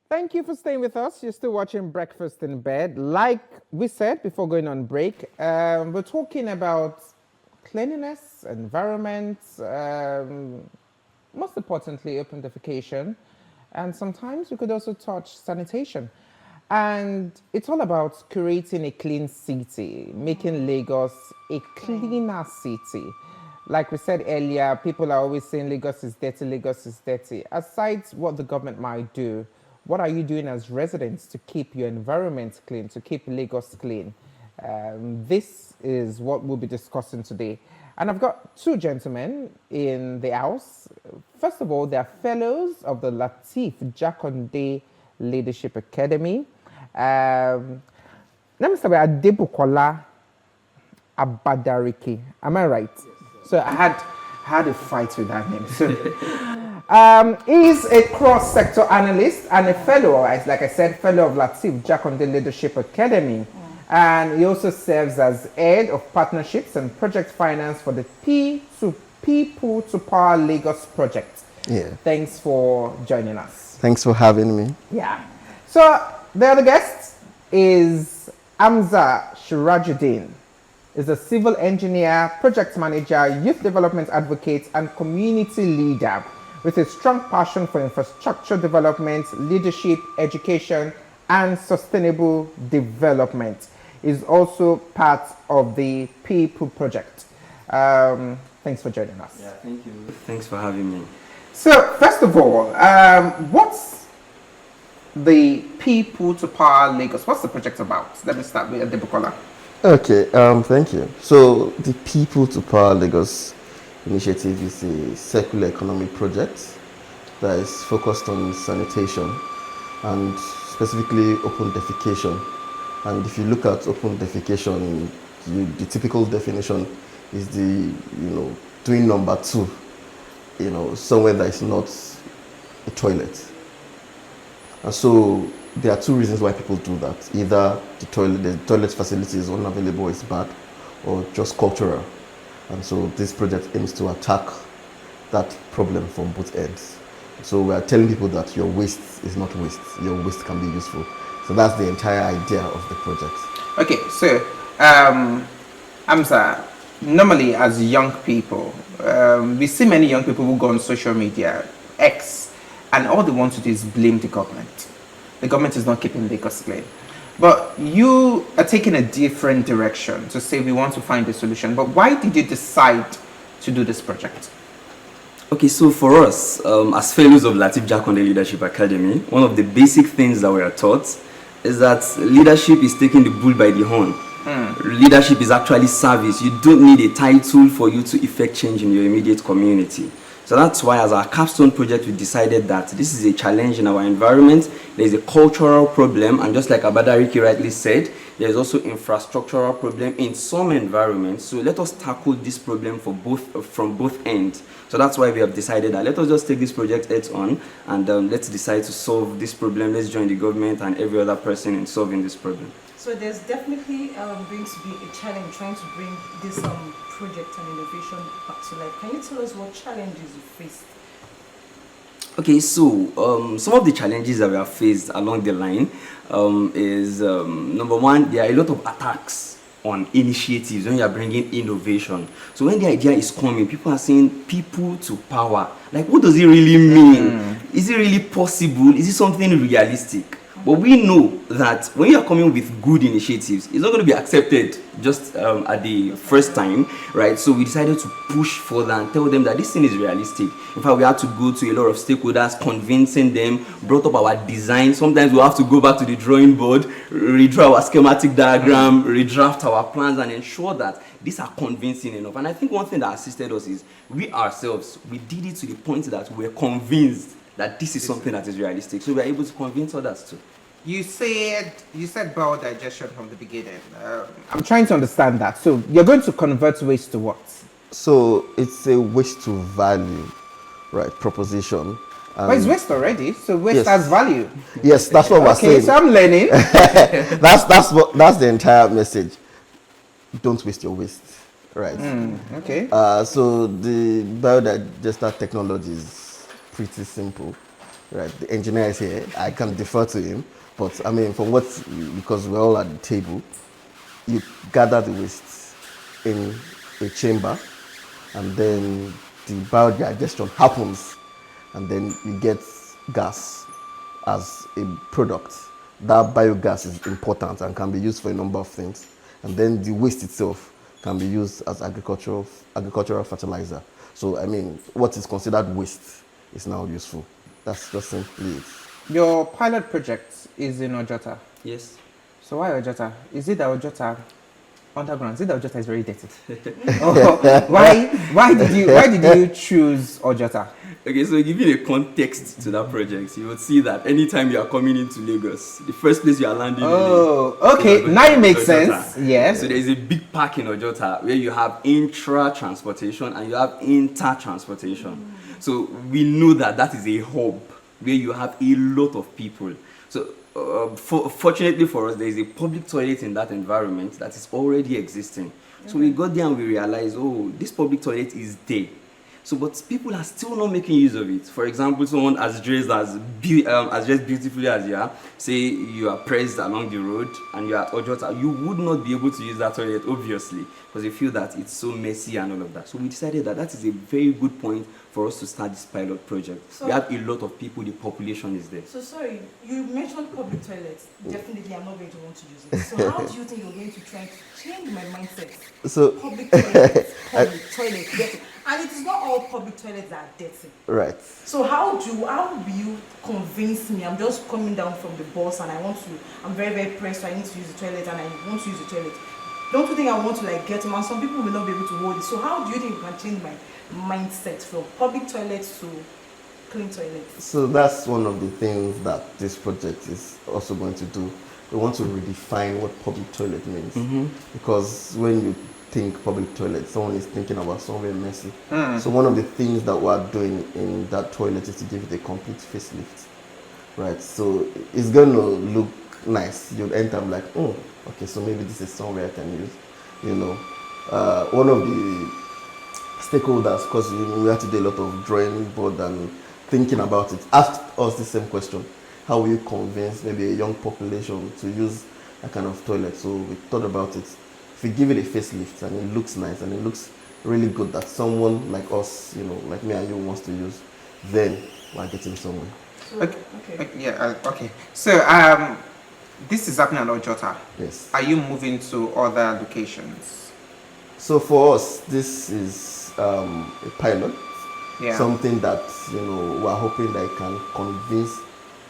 Thank you for staying with us. You're still watching Breakfast in Bed. Like we said before going on break, we're talking about cleanliness, environment, most importantly, open defecation. And sometimes we could also touch sanitation. And it's all about creating a clean city, making Lagos a cleaner city. Like we said earlier, people are always saying Lagos is dirty, Lagos is dirty. Aside what the government might do, what are you doing as residents to keep your environment clean, to keep Lagos clean? This is what we'll be discussing today. And I've got two gentlemen in the house. First of all, they're fellows of the Latif Jakonde Leadership Academy. Let me start with Adebukola Abadariki. Am I right? Yes, so I had a fight with that name. So, he's a cross-sector analyst and a fellow, like I said, fellow of Latif Jakonde Leadership Academy. And he also serves as head of partnerships and project finance for the People to Power Lagos project. Yeah. Thanks for joining us. Thanks for having me. Yeah. So the other guest is Amza Shirajuddin. Is a civil engineer, project manager, youth development advocate, and community leader with a strong passion for infrastructure development, leadership, education, and sustainable development. Is also part of the People Project. Thanks for joining us. Yeah, thank you. Thanks for having me. So, first of all, what's the People to Power Lagos? What's the project about? Let me start with Adebukola. Okay, thank you. So the People to Power Lagos initiative is a circular economy project that is focused on sanitation and specifically open defecation. And if you look at open defecation, the typical definition is doing number two, somewhere that is not a toilet. And so there are two reasons why people do that. Either the toilet facility is unavailable, is bad, or just cultural. And so this project aims to attack that problem from both ends. So we are telling people that your waste is not waste. Your waste can be useful. So that's the entire idea of the project. Okay, so Amza, normally as young people, we see many young people who go on social media, X, and all they want to do is blame the government. The government is not keeping Lagos clean. But you are taking a different direction to say we want to find a solution. But why did you decide to do this project? Okay, so for us, as fellows of Latif Jakonde Leadership Academy, one of the basic things that we are taught is that leadership is taking the bull by the horn. Leadership is actually service. You don't need a title for you to effect change in your immediate community. So that's why as our capstone project, we decided that this is a challenge in our environment. There is a cultural problem, and just like Abadariki rightly said, there is also infrastructural problem in some environments. So let us tackle this problem from both ends. So that's why we have decided that let us just take this project heads on and let's decide to solve this problem. Let's join the government and every other person in solving this problem. So there's definitely going to be a challenge trying to bring this project and innovation back to life. Can you tell us what challenges you faced? Okay, so some of the challenges that we have faced along the line is number one, there are a lot of attacks on initiatives when you are bringing innovation. So when the idea is coming, people are saying people to power. Like, what does it really mean? Is it really possible? Is it something realistic? But we know that when you are coming with good initiatives, it's not going to be accepted just at the first time, right? So we decided to push further and tell them that this thing is realistic. In fact, we had to go to a lot of stakeholders, convincing them, brought up our design. Sometimes we have to go back to the drawing board, redraw our schematic diagram, redraft our plans, and ensure that these are convincing enough. And I think one thing that assisted us is we ourselves, we did it to the point that we're convinced that this is something that is realistic. So we're able to convince others too. You said bowel digestion from the beginning. I'm trying to understand that. So you're going to convert waste to what? So it's a waste to value, right, proposition. But it's waste already, so waste has value. Yes, that's what we're saying. Okay, so I'm learning. that's the entire message. Don't waste your waste, right? Okay. So the biodigester technology is pretty simple. right? The engineer is here. I can defer to him. But I mean, from what, because we're all at the table, you gather the waste in a chamber, and then the biodigestion happens, and then you get gas as a product. That biogas is important and can be used for a number of things. And then the waste itself can be used as agricultural fertilizer. So I mean, what is considered waste is now useful. That's just simply it. Your pilot project is in Ojota. Yes. So why Ojota? Is it that Ojota underground? Is it that Ojota is very dirty? Or why did you choose Ojota? Okay, so giving a context to that project, you would see that anytime you are coming into Lagos, the first place you are landing okay, now it makes sense. Yes. So there is a big park in Ojota where you have intra-transportation and you have inter-transportation. So we know that that is a hub where you have a lot of people. So fortunately for us, there is a public toilet in that environment that is already existing. So we got there and we realized, oh, this public toilet is there. So, but people are still not making use of it. For example, someone as dressed beautifully as you are, say you are pressed along the road and you are at Ojota, you would not be able to use that toilet, obviously, because you feel that it's so messy and all of that. So we decided that that is a very good point for us to start this pilot project. So we have a lot of people, the population is there. So sorry, you mentioned public toilets. Definitely, I'm not going to want to use it. So how do you think you're going to try to change my mindset? So Public toilets, dirty. And it is not all public toilets that are dirty. right. So how will you convince me? I'm just coming down from the bus and I'm very, very pressed, so I need to use the toilet and I want to use the toilet. Don't you think I want to get them? And some people will not be able to hold it. So how do you think you can change my mindset from public toilets to clean toilets? So that's one of the things that this project is also going to do. We want to redefine what public toilet means. Because when you think public toilet, someone is thinking about somewhere messy. So one of the things that we're doing in that toilet is to give it a complete facelift. Right, so it's going to look nice. You'll enter and be like, oh, okay, so maybe this is somewhere I can use. You know, one of the stakeholders, because we had to do a lot of drawing board and thinking about it, asked us the same question: how will you convince maybe a young population to use that kind of toilet? So we thought about it. If we give it a facelift and it looks nice and it looks really good, that someone like us, you know, like me and you, wants to use, then we're getting somewhere. So, Okay. So this is happening at Ojota. Yes. Are you moving to other locations? So for us, this is a pilot. Yeah. Something that, you know, we're hoping that it can convince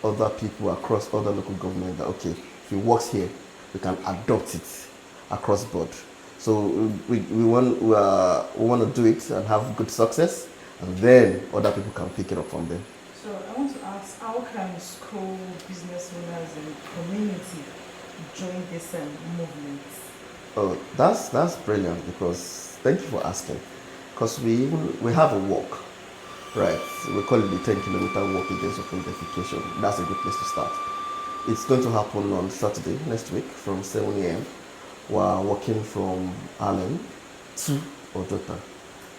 other people across other local government that, okay, if it works here, we can adopt it across board. So we want to do it and have good success, and then other people can pick it up from there. So I want to ask, how can school, business owners, and community join this movement? Oh, that's brilliant, because thank you for asking. Because we have a walk, right? We call it the 10-kilometer walk against open defecation. That's a good place to start. It's going to happen on Saturday next week from 7 a.m. We're walking from Allen to Ojota,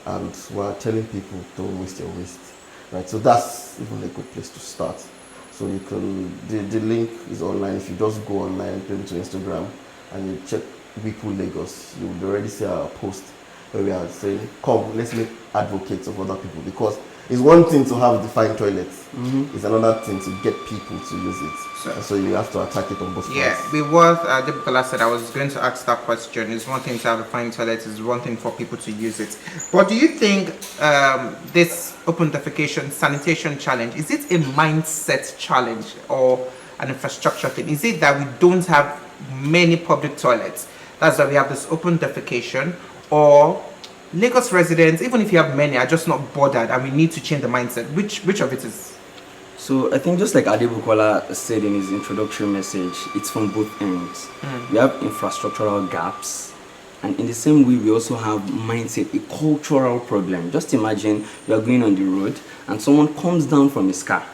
and we're telling people don't waste your waste, right? So that's even a good place to start. So you can, the link is online. If you just go online, go to Instagram, and you check Whipple Lagos, you will already see our post where we are saying, come, let's make advocates of other people, because it's one thing to have defined toilets. It's another thing to get people to use it. So you have to attack it on both sides. Yeah, with what Debukola said, I was going to ask that question. It's one thing to have a fine toilet, it's one thing for people to use it. But do you think this open defecation sanitation challenge, is it a mindset challenge or an infrastructure thing? Is it that we don't have many public toilets, that's why we have this open defecation, or Lagos residents, even if you have many, are just not bothered and we need to change the mindset? Which of it is? So I think just like Adebukola said in his introductory message, it's from both ends. We have infrastructural gaps, and in the same way we also have mindset, a cultural problem. Just imagine you are going on the road and someone comes down from his car,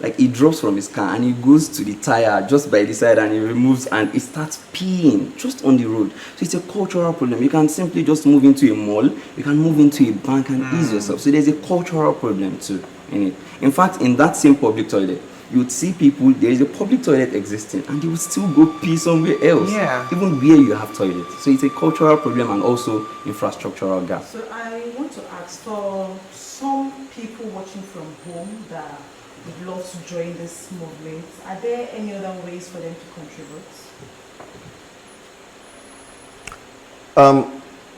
like he drops from his car and he goes to the tire just by the side and he removes and he starts peeing just on the road. So it's a cultural problem. You can simply just move into a mall, you can move into a bank and ease yourself. So there's a cultural problem too in it. In fact, in that same public toilet, you would see people, there is a public toilet existing, and they would still go pee somewhere else, Yeah. even where you have toilets. So it's a cultural problem and also infrastructural gap. So I want to ask, for some people watching from home that would love to join this movement, are there any other ways for them to contribute?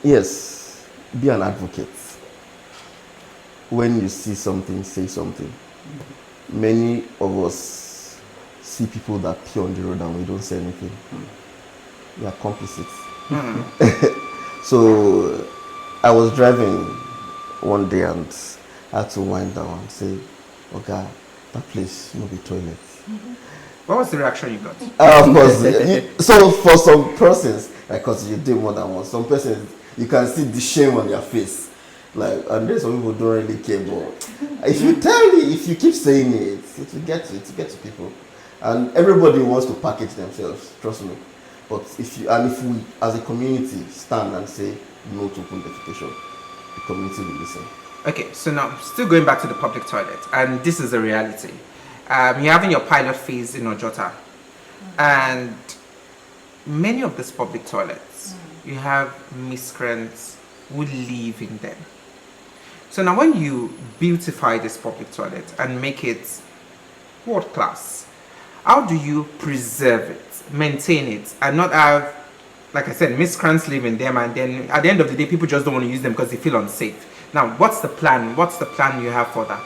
Yes, be an advocate. When you see something, say something. Many of us see people that pee on the road and we don't say anything. We are complicit. So I was driving one day and I had to wind down and say, okay, that place no be toilet. What was the reaction you got? Of course. So for some persons, because you do more than one, some persons you can see the shame on their face. Like, and there's some people who don't really care, but if you if you keep saying it, it will get to people, and everybody wants to package themselves. Trust me. But if we as a community stand and say no to open defecation, the community will listen. Okay, so now still going back to the public toilet, and this is a reality. You're having your pilot phase in Ojota, and many of these public toilets, you have miscreants who live in them. So now when you beautify this public toilet and make it world class, how do you preserve it, maintain it, and not have, like I said, miscreants live in them, and then at the end of the day, people just don't want to use them because they feel unsafe? Now, what's the plan? What's the plan you have for that?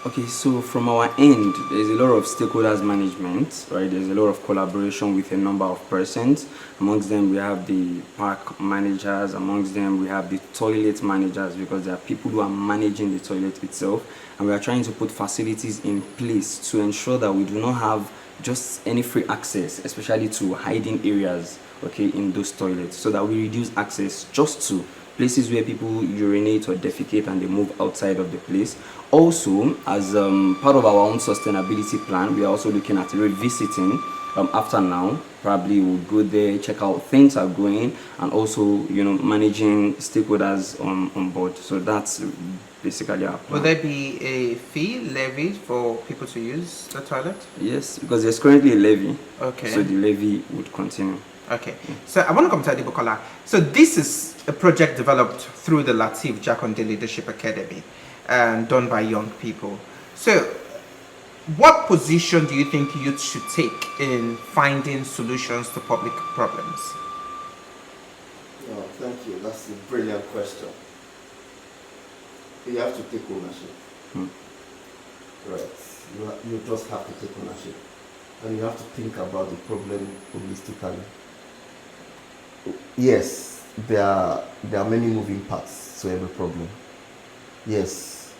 Okay, so from our end, there's a lot of stakeholders management, right? There's a lot of collaboration with a number of persons. Amongst them, we have the park managers. Amongst them, we have the toilet managers, because there are people who are managing the toilet itself. And we are trying to put facilities in place to ensure that we do not have just any free access, especially to hiding areas, okay, in those toilets, so that we reduce access just to places where people urinate or defecate and they move outside of the place. Also, as part of our own sustainability plan, we are also looking at revisiting after now. Probably we'll go there, check out things are going, and also, managing stakeholders on board. So that's basically our plan. Will there be a fee levied for people to use the toilet? Yes, because there's currently a levy. Okay. So the levy would continue. Okay, so I want to come to Adibukola. So this is a project developed through the Latif Jakonde Leadership Academy and done by young people. So what position do you think youth should take in finding solutions to public problems? Oh, thank you. That's a brilliant question. You have to take ownership. Right. You just have to take ownership. And you have to think about the problem holistically. Yes, there are many moving parts to every problem. Yes,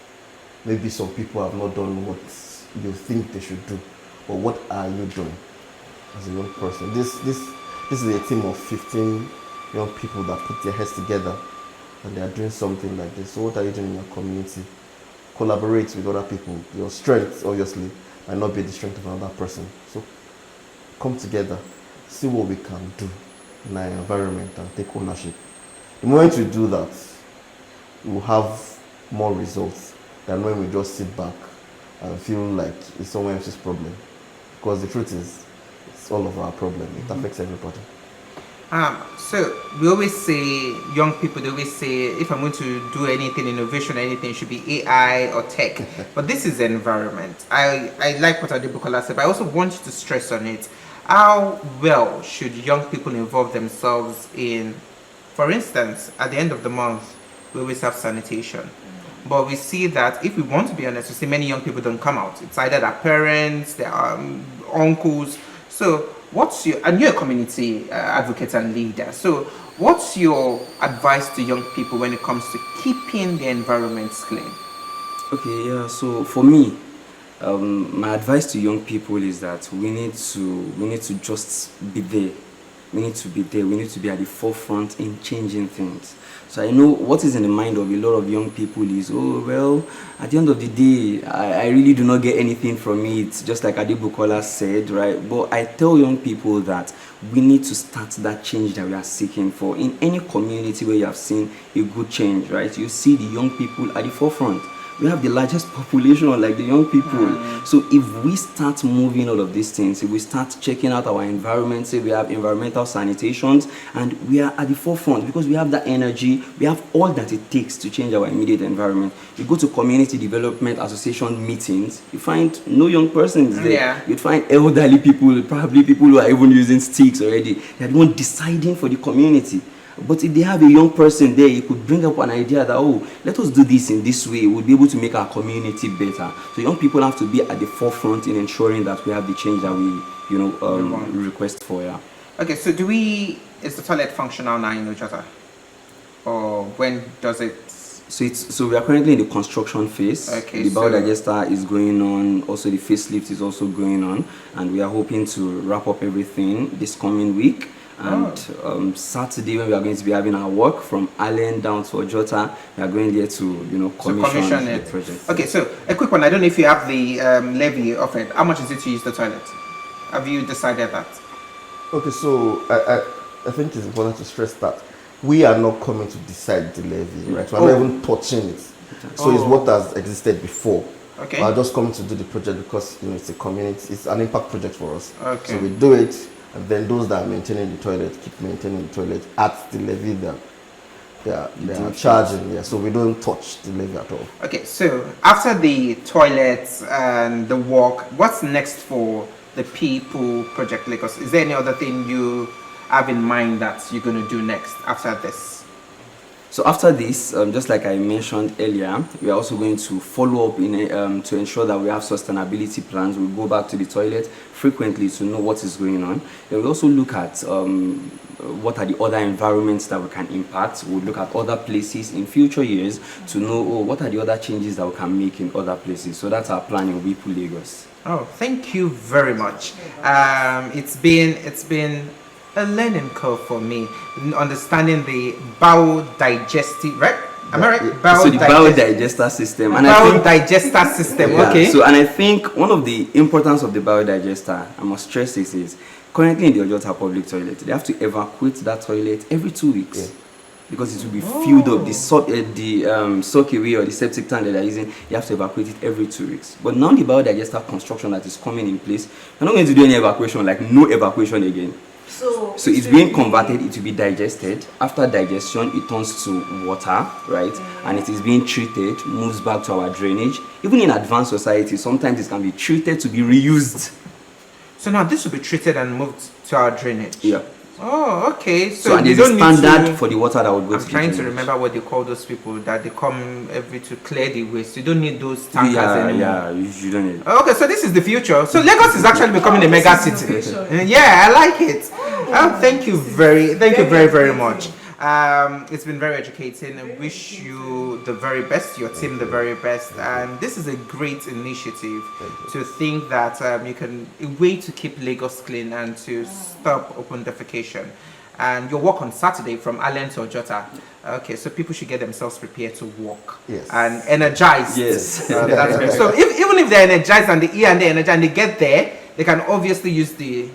maybe some people have not done what you think they should do, but what are you doing as a young person? This is a team of 15 young people that put their heads together and they are doing something like this. So what are you doing in your community? Collaborate with other people. Your strength, obviously, might not be the strength of another person. So come together, see what we can do in our environment and take ownership. The moment we do that, we will have more results than when we just sit back and feel like it's someone else's problem. Because the truth is, it's all of our problem. It affects everybody. So we always say, young people, they always say, if I'm going to do anything, innovation, anything, it should be AI or tech. But this is the environment. I like what Adibukola said, but I also want you to stress on it. How well should young people involve themselves in, for instance, at the end of the month, we always have sanitation. But we see that, if we want to be honest, we see many young people don't come out. It's either their parents, their uncles. So and you're a community advocate and leader. So what's your advice to young people when it comes to keeping the environments clean? Okay, yeah, so for me, my advice to young people is that we need to just be there. We need to be there. We need to be at the forefront in changing things. So I know what is in the mind of a lot of young people is, oh, well, at the end of the day, I really do not get anything from it, just like Adibukola said, right? But I tell young people that we need to start that change that we are seeking for. In any community where you have seen a good change, right? You see the young people at the forefront. we have the largest population, like the young people. So if we start moving all of these things, if we start checking out our environment, say we have environmental sanitations, and we are at the forefront because we have that energy, we have all that it takes to change our immediate environment. You go to community development association meetings, you find no young persons there. Yeah. You'd find elderly people, probably people who are even using sticks already. They're the one deciding for the community. But if they have a young person there, you could bring up an idea that, oh, let us do this in this way. We'll be able to make our community better. So young people have to be at the forefront in ensuring that we have the change that we, request for. Yeah. Okay, so is the toilet functional now in Ojota? Or when does it? So we are currently in the construction phase. Okay, the so biodigester is going on. Also, the facelift is also going on, and we are hoping to wrap up everything this coming week. And Saturday, when we are going to be having our work from Allen down to Ojota, we are going there to commission the project. Okay, so a quick one. I don't know if you have the levy of it. How much is it to use the toilet? Have you decided that? Okay, so I think it's important to stress that we are not coming to decide the levy, right? We're not even touching it. So it's what has existed before. Okay. We're just coming to do the project because it's a community, it's an impact project for us. Okay. So we do it, and then those that are maintaining the toilet keep maintaining the toilet at the levy that they are charging. Yeah, so we don't touch the levy at all. Okay, so after the toilets and the walk, what's next for the People Project Lagos? Is there any other thing you have in mind that you're going to do next after this? So after this, just like I mentioned earlier, we are also going to follow up to ensure that we have sustainability plans. We go back to the toilet frequently to know what is going on. Then we also look at what are the other environments that we can impact. We'll look at other places in future years to know what are the other changes that we can make in other places. So that's our plan in Wipu Lagos. Oh, thank you very much. It's been a learning curve for me, understanding the bowel digestive, right? Am I right? So the biodigester system. And digester system, yeah, okay. So, and I think one of the importance of the biodigester, I must stress this, is currently in the Ojota public toilet, they have to evacuate that toilet every 2 weeks. Yeah. Because it will be filled up, the soakaway or the septic tank that they're using, you have to evacuate it every 2 weeks. But now the biodigester construction that is coming in place, you're not going to do any evacuation, like no evacuation again. So it's being converted, it will be digested. After digestion, it turns to water, right? And it is being treated, moves back to our drainage. Even in advanced society, sometimes it can be treated to be reused. So now this will be treated and moved to our drainage? Yeah. Oh, okay. So and there's a standard for the water that would go to the trying drainage. to remember what they call those people that they come every to clear the waste. You don't need those tankers anymore. Yeah, you don't need. Okay, so this is the future. So Lagos is actually becoming a mega city. Yeah, I like it. Thank you very much. It's been very educating. I wish you the very best, your team the very best, and this is a great initiative to think that you can a way to keep Lagos clean and to stop open defecation. And your work on Saturday from Allen to Ojota. Okay, so people should get themselves prepared to walk and energized. Yes. That's great. So even if they're energized and they're energized and they get there, they can obviously use the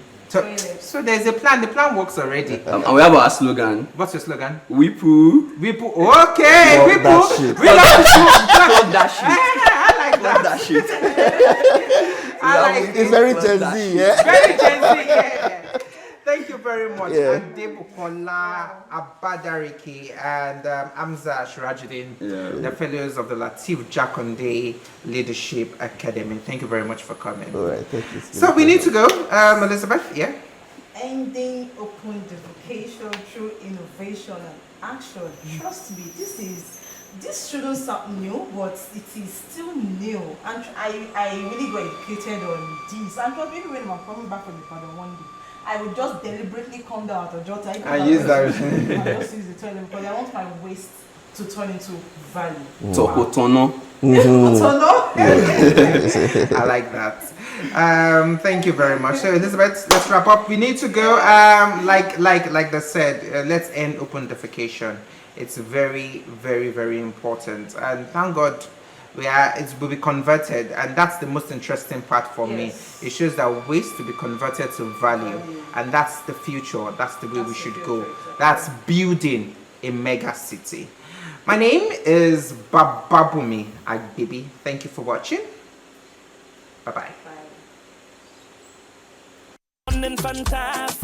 so there's a plan. The plan works already. And we have our slogan. What's your slogan? Wipu. Wipu. Okay, Love Wipu. that shit. We love that shit. I like that shit. I like It's very Gen Z, yeah. Very Gen Z, yeah. Thank you very much. Yeah. And Debukola Abadariki and Amza Shirajuddin, the fellows of the Latif Jakonde Leadership Academy. Thank you very much for coming. All right, thank you. So we need to go. Elizabeth, yeah? Ending open defecation through innovation and action. Trust me, this shouldn't sound new, but it is still new. And I really got educated on this. And trust me, even when I'm coming back from the father one day, I would just deliberately come down at Ojota. I use that. I just use the toilet because I want my waste to turn into value. Tokotono. I like that. Thank you very much. So Elizabeth, let's wrap up. We need to go. Like they said, let's end open defecation. It's very, very, very important. And thank God it will be converted, and that's the most interesting part for me. It shows that waste to be converted to value, and that's the future. That's the way we should go. That's building a mega city. My name is Bababumi Agbibi. Thank you for watching. Bye-bye. Bye.